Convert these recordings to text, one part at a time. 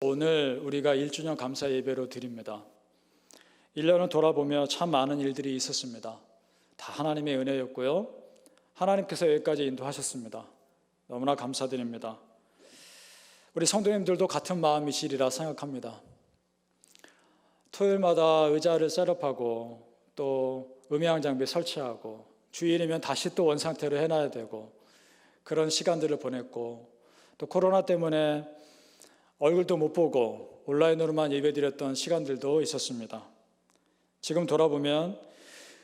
오늘 우리가 1주년 감사 예배로 드립니다. 1년을 돌아보며 참 많은 일들이 있었습니다. 다 하나님의 은혜였고요. 하나님께서 여기까지 인도하셨습니다. 너무나 감사드립니다. 우리 성도님들도 같은 마음이시리라 생각합니다. 토요일마다 의자를 셋업하고 또 음향 장비 설치하고 주일이면 다시 또 원상태로 해놔야 되고 그런 시간들을 보냈고 또 코로나 때문에 얼굴도 못 보고 온라인으로만 예배드렸던 시간들도 있었습니다. 지금 돌아보면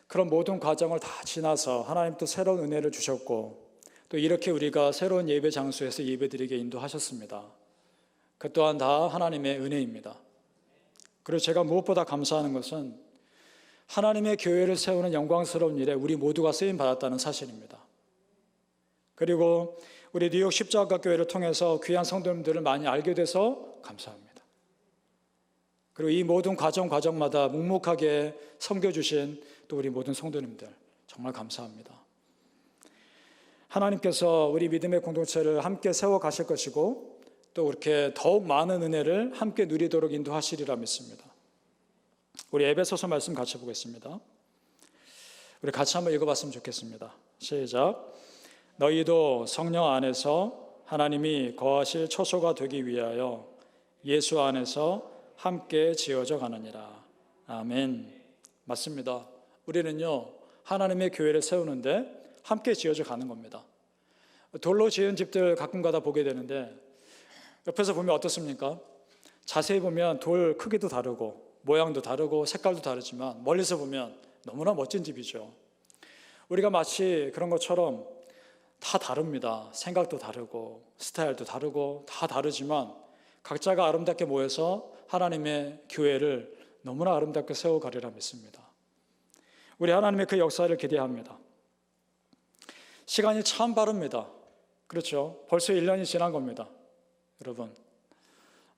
그런 모든 과정을 다 지나서 하나님 또 새로운 은혜를 주셨고 또 이렇게 우리가 새로운 예배 장소에서 예배드리게 인도하셨습니다. 그 또한 다 하나님의 은혜입니다. 그리고 제가 무엇보다 감사하는 것은 하나님의 교회를 세우는 영광스러운 일에 우리 모두가 쓰임 받았다는 사실입니다. 그리고 우리 뉴욕 십자가 교회를 통해서 귀한 성도님들을 많이 알게 돼서 감사합니다. 그리고 이 모든 과정마다 묵묵하게 섬겨주신 또 우리 모든 성도님들 정말 감사합니다. 하나님께서 우리 믿음의 공동체를 함께 세워가실 것이고 또 그렇게 더욱 많은 은혜를 함께 누리도록 인도하시리라 믿습니다. 우리 에베소서 말씀 같이 보겠습니다. 우리 같이 한번 읽어봤으면 좋겠습니다. 시작. 너희도 성령 안에서 하나님이 거하실 처소가 되기 위하여 예수 안에서 함께 지어져 가느니라. 아멘. 맞습니다. 우리는요 하나님의 교회를 세우는데 함께 지어져 가는 겁니다. 돌로 지은 집들 가끔가다 보게 되는데 옆에서 보면 어떻습니까? 자세히 보면 돌 크기도 다르고 모양도 다르고 색깔도 다르지만 멀리서 보면 너무나 멋진 집이죠. 우리가 마치 그런 것처럼 다 다릅니다. 생각도 다르고 스타일도 다르고 다 다르지만 각자가 아름답게 모여서 하나님의 교회를 너무나 아름답게 세워가리라 믿습니다. 우리 하나님의 그 역사를 기대합니다. 시간이 참 빠릅니다. 그렇죠? 벌써 1년이 지난 겁니다. 여러분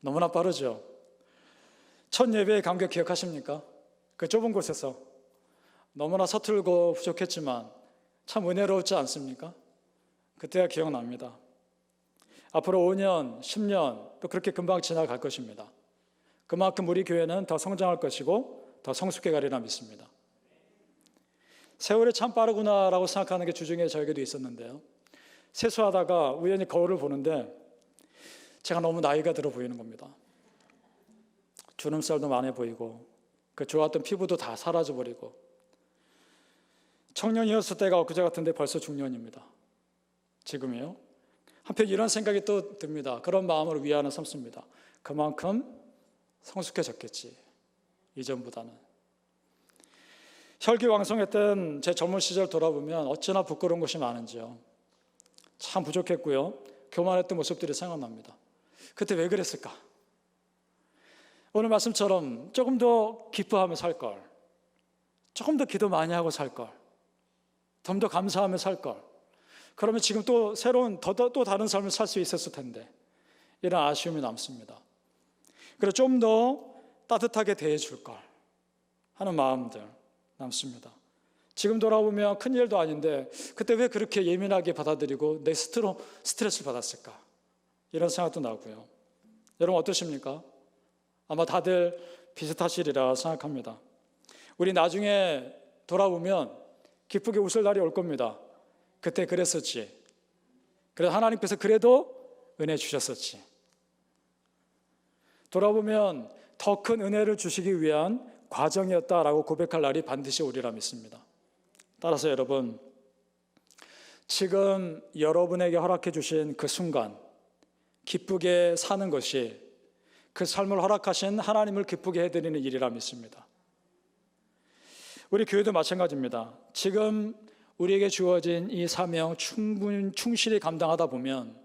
너무나 빠르죠? 첫 예배의 감격 기억하십니까? 그 좁은 곳에서 너무나 서툴고 부족했지만 참 은혜로웠지 않습니까? 그때가 기억납니다. 앞으로 5년, 10년 또 그렇게 금방 지나갈 것입니다. 그만큼 우리 교회는 더 성장할 것이고 더 성숙해 가리라 믿습니다. 세월이 참 빠르구나라고 생각하는 게 주중에 저에게도 있었는데요. 세수하다가 우연히 거울을 보는데 제가 너무 나이가 들어 보이는 겁니다. 주름살도 많이 보이고 그 좋았던 피부도 다 사라져버리고 청년이었을 때가 엊그제 같은데 벌써 중년입니다. 지금이요. 한편 이런 생각이 또 듭니다. 그런 마음으로 위안을 삼습니다. 그만큼 성숙해졌겠지 이전보다는. 혈기왕성했던 제 젊은 시절 돌아보면 어찌나 부끄러운 것이 많은지요. 참 부족했고요. 교만했던 모습들이 생각납니다. 그때 왜 그랬을까? 오늘 말씀처럼 조금 더 기뻐하며 살걸, 조금 더 기도 많이 하고 살걸, 좀 더 감사하며 살걸, 그러면 지금 또 새로운 또 다른 삶을 살 수 있었을 텐데 이런 아쉬움이 남습니다. 그리고 좀 더 따뜻하게 대해줄걸 하는 마음들 남습니다. 지금 돌아보면 큰일도 아닌데 그때 왜 그렇게 예민하게 받아들이고 내 스트레스를 받았을까? 이런 생각도 나고요. 여러분 어떠십니까? 아마 다들 비슷하시리라 생각합니다. 우리 나중에 돌아보면 기쁘게 웃을 날이 올 겁니다. 그때 그랬었지. 그래서 하나님께서 그래도 은혜 주셨었지. 돌아보면 더 큰 은혜를 주시기 위한 과정이었다라고 고백할 날이 반드시 오리라 믿습니다. 따라서 여러분, 지금 여러분에게 허락해 주신 그 순간 기쁘게 사는 것이 그 삶을 허락하신 하나님을 기쁘게 해드리는 일이라 믿습니다. 우리 교회도 마찬가지입니다. 지금 우리에게 주어진 이 사명 충실히 감당하다 보면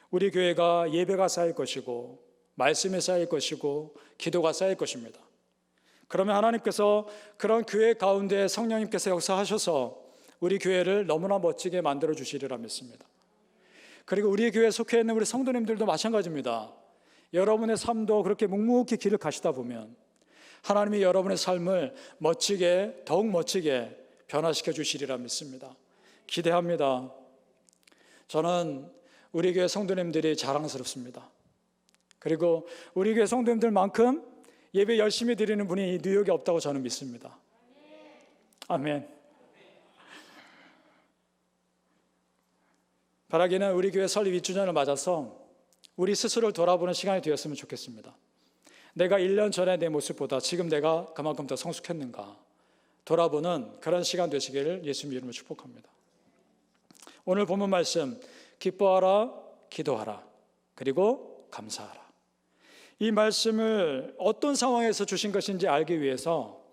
우리 교회가 예배가 쌓일 것이고 말씀이 쌓일 것이고 기도가 쌓일 것입니다. 그러면 하나님께서 그런 교회 가운데 성령님께서 역사하셔서 우리 교회를 너무나 멋지게 만들어 주시리라 믿습니다. 그리고 우리 교회에 속해 있는 우리 성도님들도 마찬가지입니다. 여러분의 삶도 그렇게 묵묵히 길을 가시다 보면 하나님이 여러분의 삶을 멋지게 더욱 멋지게 변화시켜 주시리라 믿습니다. 기대합니다. 저는 우리 교회 성도님들이 자랑스럽습니다. 그리고 우리 교회 성도님들만큼 예배 열심히 드리는 분이 이 뉴욕에 없다고 저는 믿습니다. 아멘. 바라기는 우리 교회 설립 2주년을 맞아서 우리 스스로를 돌아보는 시간이 되었으면 좋겠습니다. 내가 1년 전에 내 모습보다 지금 내가 그만큼 더 성숙했는가 돌아보는 그런 시간 되시기를 예수님 이름으로 축복합니다. 오늘 본문 말씀, 기뻐하라, 기도하라, 그리고 감사하라. 이 말씀을 어떤 상황에서 주신 것인지 알기 위해서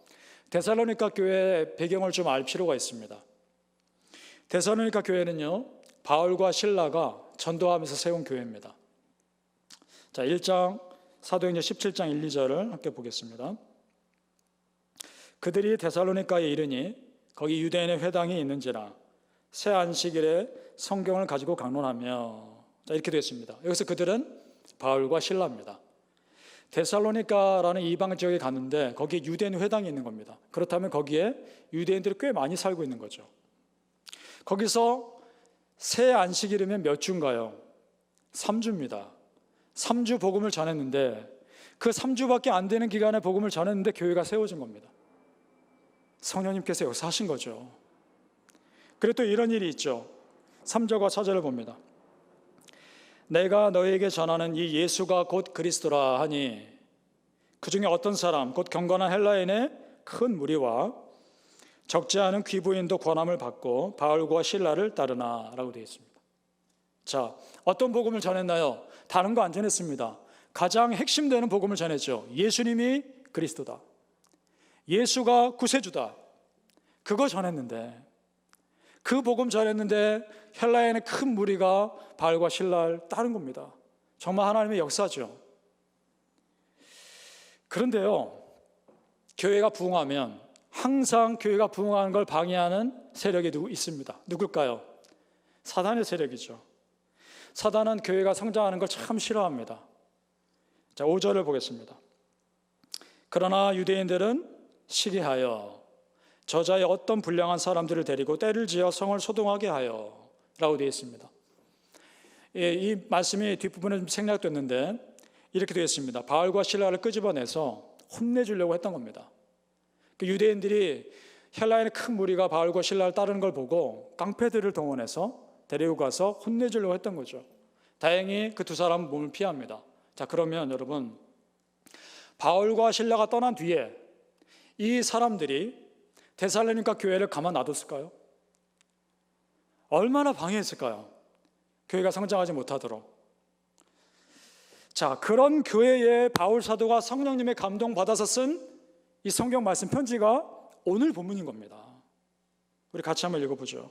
데살로니가 교회의 배경을 좀 알 필요가 있습니다. 데살로니가 교회는요, 바울과 실라가 전도하면서 세운 교회입니다. 자, 1장 사도행전 17장 1, 2절을 함께 보겠습니다. 그들이 데살로니가에 이르니 거기 유대인의 회당이 있는지라 새 안식일에 성경을 가지고 강론하며, 자, 이렇게 되어 있습니다. 여기서 그들은 바울과 실라입니다. 데살로니가라는 이방 지역에 갔는데 거기에 유대인 회당이 있는 겁니다. 그렇다면 거기에 유대인들이 꽤 많이 살고 있는 거죠. 거기서 새 안식일이면 몇 주인가요? 3주입니다. 3주 복음을 전했는데 그 3주밖에 안 되는 기간에 복음을 전했는데 교회가 세워진 겁니다. 성령님께서 여기서 하신 거죠. 그리고 또 이런 일이 있죠. 3절과 4절을 봅니다. 내가 너에게 전하는 이 예수가 곧 그리스도라 하니 그 중에 어떤 사람 곧 경건한 헬라인의 큰 무리와 적지 않은 귀부인도 권함을 받고 바울과 실라를 따르나 라고 되어 있습니다. 자, 어떤 복음을 전했나요? 다른 거 안 전했습니다. 가장 핵심되는 복음을 전했죠. 예수님이 그리스도다, 예수가 구세주다, 그거 전했는데, 그 복음 전했는데 헬라인의 큰 무리가 바울과 실라를 따른 겁니다. 정말 하나님의 역사죠. 그런데요, 교회가 부흥하면 항상 교회가 부흥하는 걸 방해하는 세력이 있습니다. 누굴까요? 사단의 세력이죠. 사단은 교회가 성장하는 걸 참 싫어합니다. 자, 5절을 보겠습니다. 그러나 유대인들은 시기하여 저자의 어떤 불량한 사람들을 데리고 때를 지어 성을 소동하게 하여 라고 되어 있습니다. 이 말씀이 뒷부분에 좀 생략됐는데 이렇게 되어 있습니다. 바울과 실라를 끄집어내서 혼내주려고 했던 겁니다. 그 유대인들이 헬라인의 큰 무리가 바울과 실라를 따르는 걸 보고 깡패들을 동원해서 데리고 가서 혼내주려고 했던 거죠. 다행히 그 두 사람은 몸을 피합니다. 자, 그러면 여러분, 바울과 실라가 떠난 뒤에 이 사람들이 데살로니가 교회를 가만 놔뒀을까요? 얼마나 방해했을까요? 교회가 성장하지 못하도록. 자, 그런 교회에 바울 사도가 성령님의 감동 받아서 쓴 이 성경 말씀 편지가 오늘 본문인 겁니다. 우리 같이 한번 읽어보죠.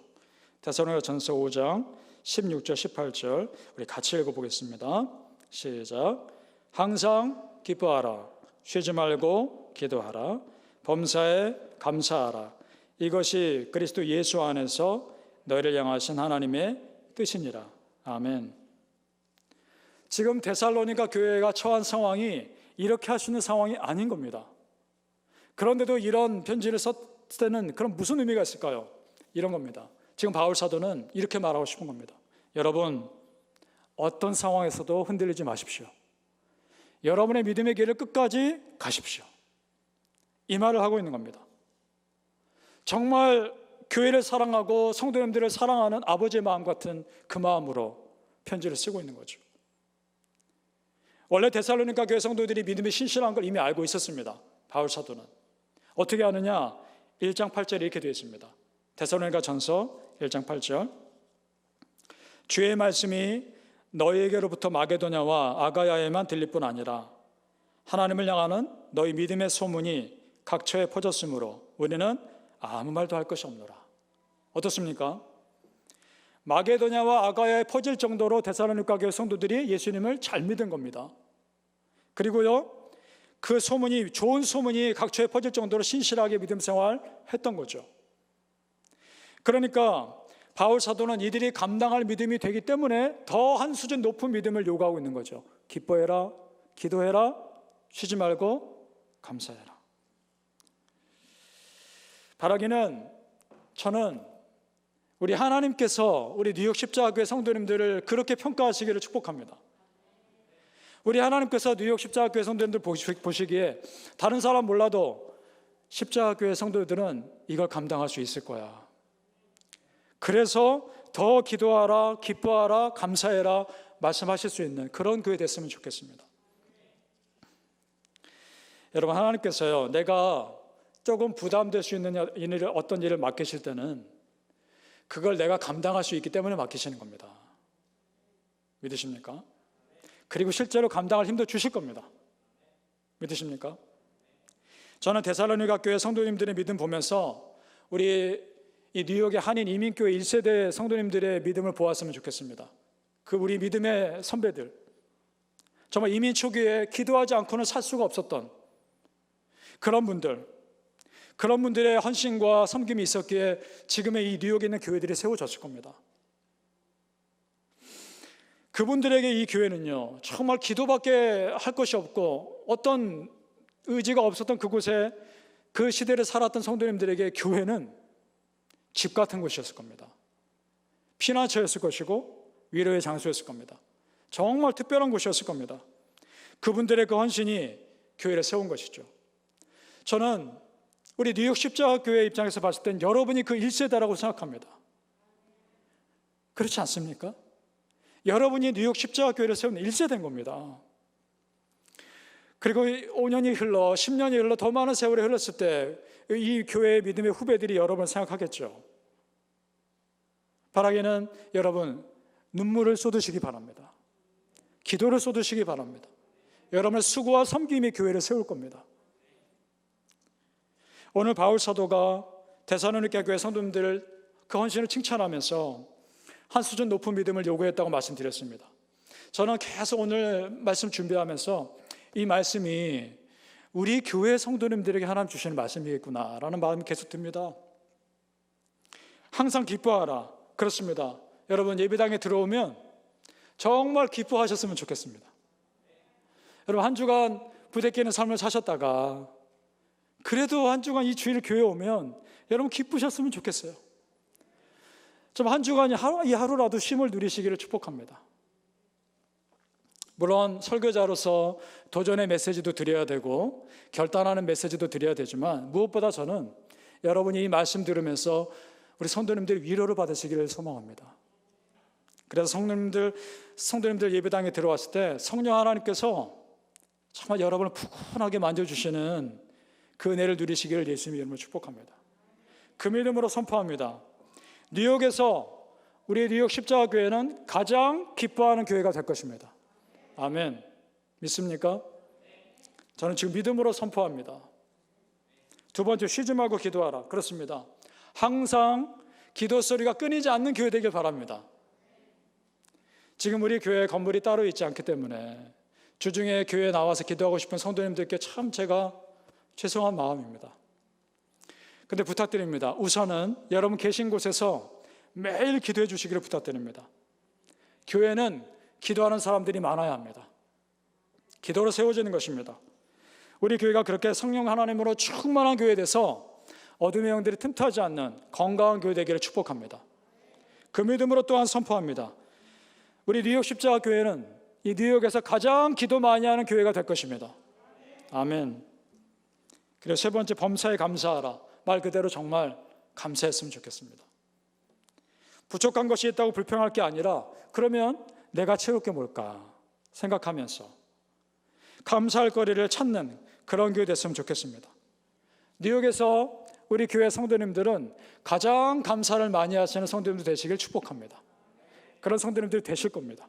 데살로니가 전서 5장 16절 18절 우리 같이 읽어보겠습니다. 시작. 항상 기뻐하라, 쉬지 말고 기도하라, 범사에 감사하라. 이것이 그리스도 예수 안에서 너희를 향하신 하나님의 뜻이니라. 아멘. 지금 데살로니가 교회가 처한 상황이 이렇게 할 수 있는 상황이 아닌 겁니다. 그런데도 이런 편지를 썼을 때는 그럼 무슨 의미가 있을까요? 이런 겁니다. 지금 바울 사도는 이렇게 말하고 싶은 겁니다. 여러분, 어떤 상황에서도 흔들리지 마십시오. 여러분의 믿음의 길을 끝까지 가십시오. 이 말을 하고 있는 겁니다. 정말 교회를 사랑하고 성도님들을 사랑하는 아버지의 마음 같은 그 마음으로 편지를 쓰고 있는 거죠. 원래 데살로니가 교회 성도들이 믿음이 신실한 걸 이미 알고 있었습니다. 바울 사도는 어떻게 아느냐? 1장 8절에 이렇게 되어 있습니다. 데살로니가 전서 1장 8절 주의 말씀이 너희에게로부터 마게도냐와 아가야에만 들릴 뿐 아니라 하나님을 향하는 너희 믿음의 소문이 각처에 퍼졌으므로 우리는 아무 말도 할 것이 없노라. 어떻습니까? 마게도냐와 아가야에 퍼질 정도로 데살로니가 교회 성도들이 예수님을 잘 믿은 겁니다. 그리고요, 그 소문이, 좋은 소문이 각처에 퍼질 정도로 신실하게 믿음 생활했던 거죠. 그러니까 바울 사도는 이들이 감당할 믿음이 되기 때문에 더 한 수준 높은 믿음을 요구하고 있는 거죠. 기뻐해라, 기도해라, 쉬지 말고 감사해라. 바라기는 저는 우리 하나님께서 우리 뉴욕 십자가교회 성도님들을 그렇게 평가하시기를 축복합니다. 우리 하나님께서 뉴욕 십자가교회 성도님들 보시기에 다른 사람 몰라도 십자가교회 성도들은 이걸 감당할 수 있을 거야. 그래서 더 기도하라, 기뻐하라, 감사해라 말씀하실 수 있는 그런 교회 됐으면 좋겠습니다. 여러분, 하나님께서요, 내가 조금 부담될 수 있는 어떤 일을 맡기실 때는 그걸 내가 감당할 수 있기 때문에 맡기시는 겁니다. 믿으십니까? 그리고 실제로 감당할 힘도 주실 겁니다. 믿으십니까? 저는 데살로니가 교회 성도님들의 믿음 보면서 우리 이 뉴욕의 한인 이민교회 1세대 성도님들의 믿음을 보았으면 좋겠습니다. 그 우리 믿음의 선배들, 정말 이민 초기에 기도하지 않고는 살 수가 없었던 그런 분들의 헌신과 섬김이 있었기에 지금의 이 뉴욕에 있는 교회들이 세워졌을 겁니다. 그분들에게 이 교회는요, 정말 기도밖에 할 것이 없고 어떤 의지가 없었던 그곳에 그 시대를 살았던 성도님들에게 교회는 집 같은 곳이었을 겁니다. 피난처였을 것이고 위로의 장소였을 겁니다. 정말 특별한 곳이었을 겁니다. 그분들의 그 헌신이 교회를 세운 것이죠. 저는 우리 뉴욕 십자가교회 입장에서 봤을 땐 여러분이 그 1세대라고 생각합니다. 그렇지 않습니까? 여러분이 뉴욕 십자가교회를 세운 1세대인 겁니다. 그리고 5년이 흘러 10년이 흘러 더 많은 세월이 흘렀을 때 이 교회의 믿음의 후배들이 여러분을 생각하겠죠. 바라기는 여러분 눈물을 쏟으시기 바랍니다. 기도를 쏟으시기 바랍니다. 여러분의 수고와 섬김이 교회를 세울 겁니다. 오늘 바울 사도가 데살로니가 교회 성도님들 그 헌신을 칭찬하면서 한 수준 높은 믿음을 요구했다고 말씀드렸습니다. 저는 계속 오늘 말씀 준비하면서 이 말씀이 우리 교회 성도님들에게 하나님 주시는 말씀이겠구나라는 마음이 계속 듭니다. 항상 기뻐하라. 그렇습니다. 여러분 예배당에 들어오면 정말 기뻐하셨으면 좋겠습니다. 여러분 한 주간 부대끼는 삶을 사셨다가 그래도 한 주간 이 주일 교회에 오면 여러분 기쁘셨으면 좋겠어요. 좀 한 주간이 이 하루라도 쉼을 누리시기를 축복합니다. 물론 설교자로서 도전의 메시지도 드려야 되고 결단하는 메시지도 드려야 되지만 무엇보다 저는 여러분이 이 말씀 들으면서 우리 성도님들 위로를 받으시기를 소망합니다. 그래서 성도님들 예배당에 들어왔을 때 성령 하나님께서 정말 여러분을 푸근하게 만져주시는 그 은혜를 누리시기를 예수님의 이름으로 축복합니다. 그 믿음으로 선포합니다. 뉴욕에서 우리 뉴욕 십자가교회는 가장 기뻐하는 교회가 될 것입니다. 아멘. 믿습니까? 저는 지금 믿음으로 선포합니다. 두 번째, 쉬지 말고 기도하라. 그렇습니다. 항상 기도 소리가 끊이지 않는 교회 되길 바랍니다. 지금 우리 교회 건물이 따로 있지 않기 때문에 주중에 교회에 나와서 기도하고 싶은 성도님들께 참 제가 죄송한 마음입니다. 근데 부탁드립니다. 우선은 여러분 계신 곳에서 매일 기도해 주시기를 부탁드립니다. 교회는 기도하는 사람들이 많아야 합니다. 기도로 세워지는 것입니다. 우리 교회가 그렇게 성령 하나님으로 충만한 교회 돼서 어둠의 영들이 틈타지 않는 건강한 교회 되기를 축복합니다. 그 믿음으로 또한 선포합니다. 우리 뉴욕 십자가 교회는 이 뉴욕에서 가장 기도 많이 하는 교회가 될 것입니다. 아멘. 그리고 세 번째, 범사에 감사하라. 말 그대로 정말 감사했으면 좋겠습니다. 부족한 것이 있다고 불평할 게 아니라 그러면 내가 채울 게 뭘까 생각하면서 감사할 거리를 찾는 그런 교회 됐으면 좋겠습니다. 뉴욕에서 우리 교회 성도님들은 가장 감사를 많이 하시는 성도님들 되시길 축복합니다. 그런 성도님들이 되실 겁니다.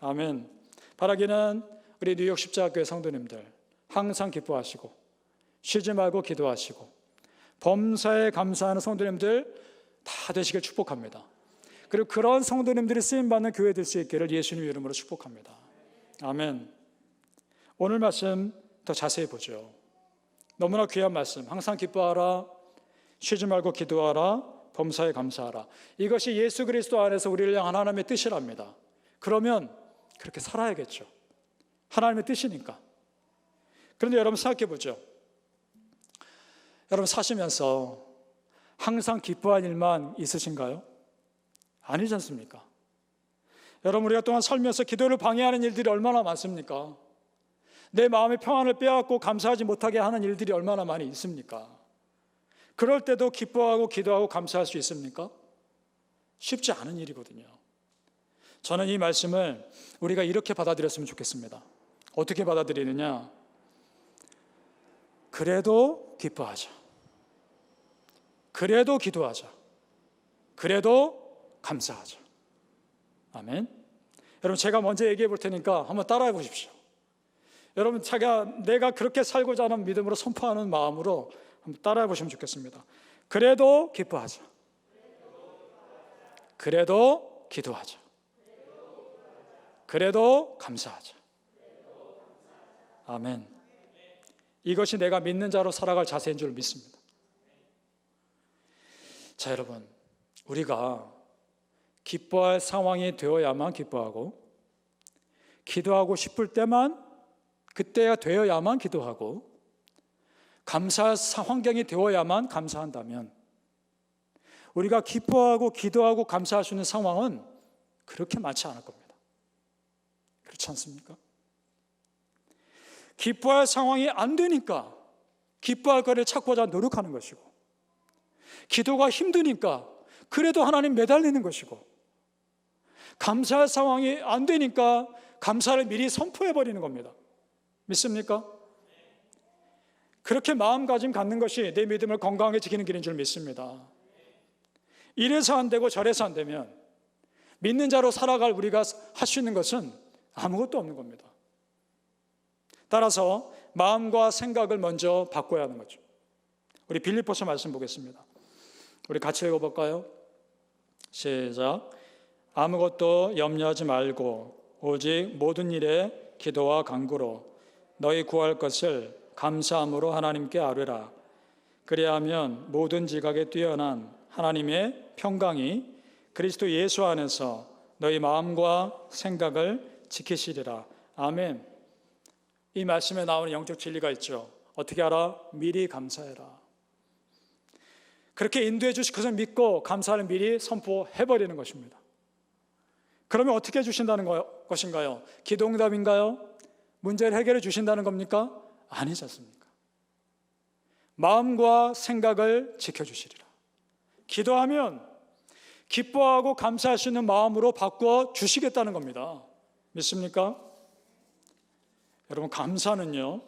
아멘. 바라기는 우리 뉴욕 십자가교회 성도님들 항상 기뻐하시고 쉬지 말고 기도하시고 범사에 감사하는 성도님들 다 되시길 축복합니다. 그리고 그런 성도님들이 쓰임받는 교회 될 수 있기를 예수님 이름으로 축복합니다. 아멘. 오늘 말씀 더 자세히 보죠. 너무나 귀한 말씀. 항상 기뻐하라, 쉬지 말고 기도하라, 범사에 감사하라. 이것이 예수 그리스도 안에서 우리를 향한 하나님의 뜻이랍니다. 그러면 그렇게 살아야겠죠. 하나님의 뜻이니까. 그런데 여러분 생각해 보죠. 여러분 사시면서 항상 기뻐할 일만 있으신가요? 아니지 않습니까? 여러분, 우리가 또한 살면서 기도를 방해하는 일들이 얼마나 많습니까? 내 마음의 평안을 빼앗고 감사하지 못하게 하는 일들이 얼마나 많이 있습니까? 그럴 때도 기뻐하고 기도하고 감사할 수 있습니까? 쉽지 않은 일이거든요. 저는 이 말씀을 우리가 이렇게 받아들였으면 좋겠습니다. 어떻게 받아들이느냐? 그래도 기뻐하자. 그래도 기도하자. 그래도 감사하자. 아멘. 여러분, 제가 먼저 얘기해 볼 테니까 한번 따라해 보십시오. 여러분, 내가 그렇게 살고자 하는 믿음으로 선포하는 마음으로 한번 따라해 보시면 좋겠습니다. 그래도 기뻐하자. 그래도 기도하자. 그래도 감사하자. 아멘. 이것이 내가 믿는 자로 살아갈 자세인 줄 믿습니다. 자, 여러분, 우리가 기뻐할 상황이 되어야만 기뻐하고, 기도하고 싶을 때만, 그때가 되어야만 기도하고, 감사할 환경이 되어야만 감사한다면, 우리가 기뻐하고 기도하고 감사할 수 있는 상황은 그렇게 많지 않을 겁니다. 그렇지 않습니까? 기뻐할 상황이 안 되니까 기뻐할 거리를 찾고자 노력하는 것이고, 기도가 힘드니까 그래도 하나님 매달리는 것이고, 감사할 상황이 안 되니까 감사를 미리 선포해버리는 겁니다. 믿습니까? 그렇게 마음가짐 갖는 것이 내 믿음을 건강하게 지키는 길인 줄 믿습니다. 이래서 안 되고 저래서 안 되면 믿는 자로 살아갈 우리가 할 수 있는 것은 아무것도 없는 겁니다. 따라서 마음과 생각을 먼저 바꿔야 하는 거죠. 우리 빌립보서 말씀 보겠습니다. 우리 같이 읽어볼까요? 시작. 아무것도 염려하지 말고 오직 모든 일에 기도와 간구로 너희 구할 것을 감사함으로 하나님께 아뢰라. 그리하면 모든 지각에 뛰어난 하나님의 평강이 그리스도 예수 안에서 너희 마음과 생각을 지키시리라. 아멘. 이 말씀에 나오는 영적 진리가 있죠. 어떻게 알아? 미리 감사해라. 그렇게 인도해 주실 것을 믿고 감사를 미리 선포해버리는 것입니다. 그러면 어떻게 해주신다는 것인가요? 기도응답인가요? 문제를 해결해 주신다는 겁니까? 아니지 않습니까? 마음과 생각을 지켜주시리라. 기도하면 기뻐하고 감사할 수 있는 마음으로 바꿔 주시겠다는 겁니다. 믿습니까? 여러분, 감사는요,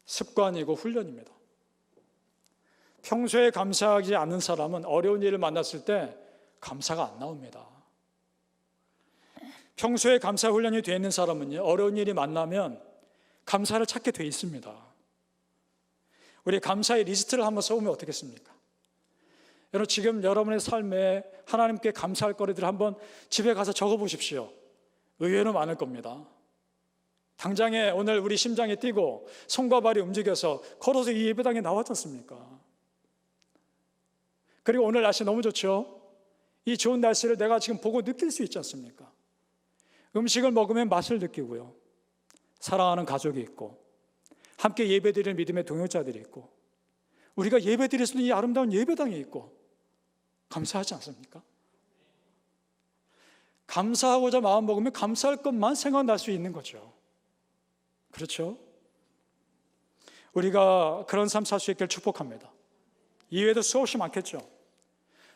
습관이고 훈련입니다. 평소에 감사하지 않는 사람은 어려운 일을 만났을 때 감사가 안 나옵니다. 평소에 감사 훈련이 되어 있는 사람은요, 어려운 일이 만나면 감사를 찾게 되어 있습니다. 우리 감사의 리스트를 한번 써보면 어떻겠습니까? 여러분, 지금 여러분의 삶에 하나님께 감사할 거리들을 한번 집에 가서 적어보십시오. 의외로 많을 겁니다. 당장에 오늘 우리 심장이 뛰고 손과 발이 움직여서 걸어서 이 예배당에 나왔지 않습니까? 그리고 오늘 날씨 너무 좋죠? 이 좋은 날씨를 내가 지금 보고 느낄 수 있지 않습니까? 음식을 먹으면 맛을 느끼고요, 사랑하는 가족이 있고, 함께 예배드릴 믿음의 동역자들이 있고, 우리가 예배드릴 수 있는 이 아름다운 예배당이 있고, 감사하지 않습니까? 감사하고자 마음먹으면 감사할 것만 생각날 수 있는 거죠. 그렇죠? 우리가 그런 삶 살 수 있기를 축복합니다. 이외에도 수없이 많겠죠.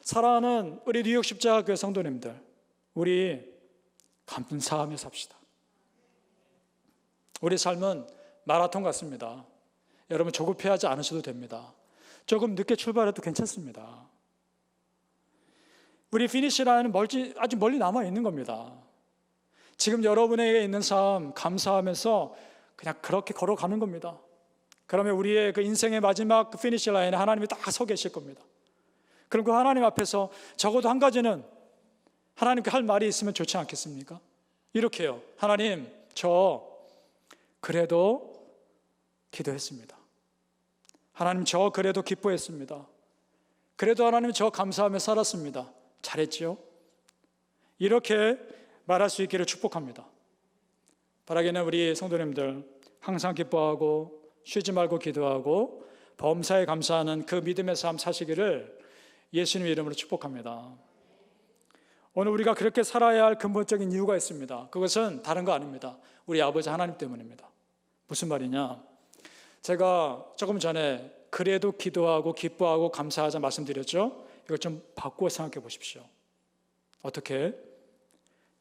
사랑하는 우리 뉴욕 십자가교회 성도님들, 우리 감사하며 삽시다. 우리 삶은 마라톤 같습니다. 여러분, 조급해하지 않으셔도 됩니다. 조금 늦게 출발해도 괜찮습니다. 우리 피니시 라인은 아주 멀리 남아 있는 겁니다. 지금 여러분에게 있는 삶 감사하면서 그냥 그렇게 걸어가는 겁니다. 그러면 우리의 그 인생의 마지막 그 피니시 라인에 하나님이 딱 서 계실 겁니다. 그럼 그 하나님 앞에서 적어도 한 가지는 하나님께 할 말이 있으면 좋지 않겠습니까? 이렇게요. 하나님, 저 그래도 기도했습니다. 하나님, 저 그래도 기뻐했습니다. 그래도 하나님, 저 감사하며 살았습니다. 잘했지요? 이렇게 말할 수 있기를 축복합니다. 바라기는 우리 성도님들 항상 기뻐하고 쉬지 말고 기도하고 범사에 감사하는 그 믿음의 삶 사시기를 예수님 이름으로 축복합니다. 오늘 우리가 그렇게 살아야 할 근본적인 이유가 있습니다. 그것은 다른 거 아닙니다. 우리 아버지 하나님 때문입니다. 무슨 말이냐? 제가 조금 전에 그래도 기도하고 기뻐하고 감사하자 말씀드렸죠? 이걸 좀 바꾸어 생각해 보십시오. 어떻게?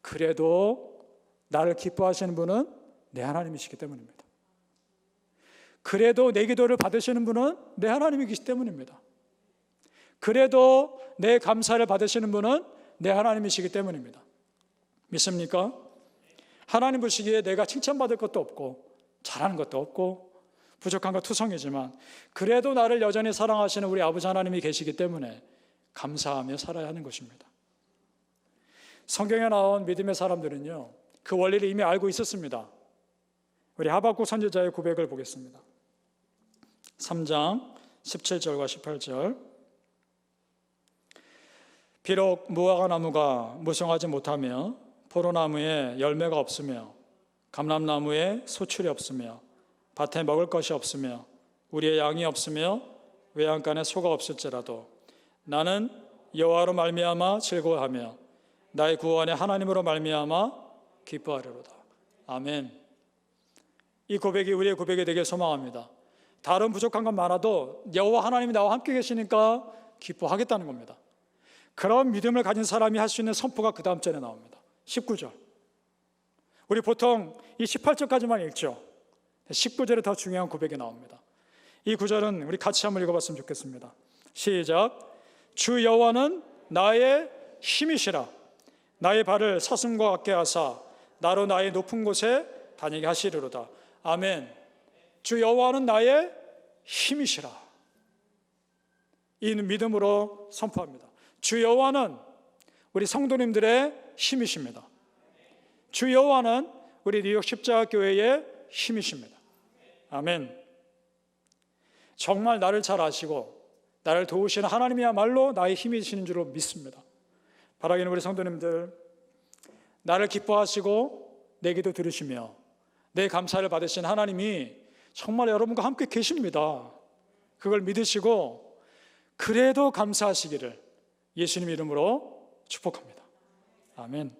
그래도 나를 기뻐하시는 분은 내 하나님이시기 때문입니다. 그래도 내 기도를 받으시는 분은 내 하나님이기 때문입니다. 그래도 내 감사를 받으시는 분은 내 하나님이시기 때문입니다. 믿습니까? 하나님 보시기에 내가 칭찬받을 것도 없고 잘하는 것도 없고 부족한 것 투성이지만 그래도 나를 여전히 사랑하시는 우리 아버지 하나님이 계시기 때문에 감사하며 살아야 하는 것입니다. 성경에 나온 믿음의 사람들은요, 그 원리를 이미 알고 있었습니다. 우리 하박국 선지자의 고백을 보겠습니다. 3장 17절과 18절. 비록 무화과 나무가 무성하지 못하며 포도나무에 열매가 없으며 감람나무에 소출이 없으며 밭에 먹을 것이 없으며 우리의 양이 없으며 외양간에 소가 없을지라도 나는 여호와로 말미암아 즐거워하며 나의 구원의 하나님으로 말미암아 기뻐하리로다. 아멘. 이 고백이 우리의 고백이 되길 소망합니다. 다른 부족한 건 많아도 여호와 하나님이 나와 함께 계시니까 기뻐하겠다는 겁니다. 그런 믿음을 가진 사람이 할 수 있는 선포가 그 다음 절에 나옵니다. 19절. 우리 보통 이 18절까지만 읽죠. 19절에 더 중요한 고백이 나옵니다. 이 구절은 우리 같이 한번 읽어봤으면 좋겠습니다. 시작. 주 여호와는 나의 힘이시라. 나의 발을 사슴과 같게 하사 나로 나의 높은 곳에 다니게 하시리로다. 아멘. 주 여호와는 나의 힘이시라. 이 믿음으로 선포합니다. 주 여호와는 우리 성도님들의 힘이십니다. 주 여호와는 우리 뉴욕 십자가교회의 힘이십니다. 아멘. 정말 나를 잘 아시고 나를 도우시는 하나님이야말로 나의 힘이시는 줄로 믿습니다. 바라기는 우리 성도님들, 나를 기뻐하시고 내 기도 들으시며 내 감사를 받으신 하나님이 정말 여러분과 함께 계십니다. 그걸 믿으시고 그래도 감사하시기를 예수님 이름으로 축복합니다. 아멘.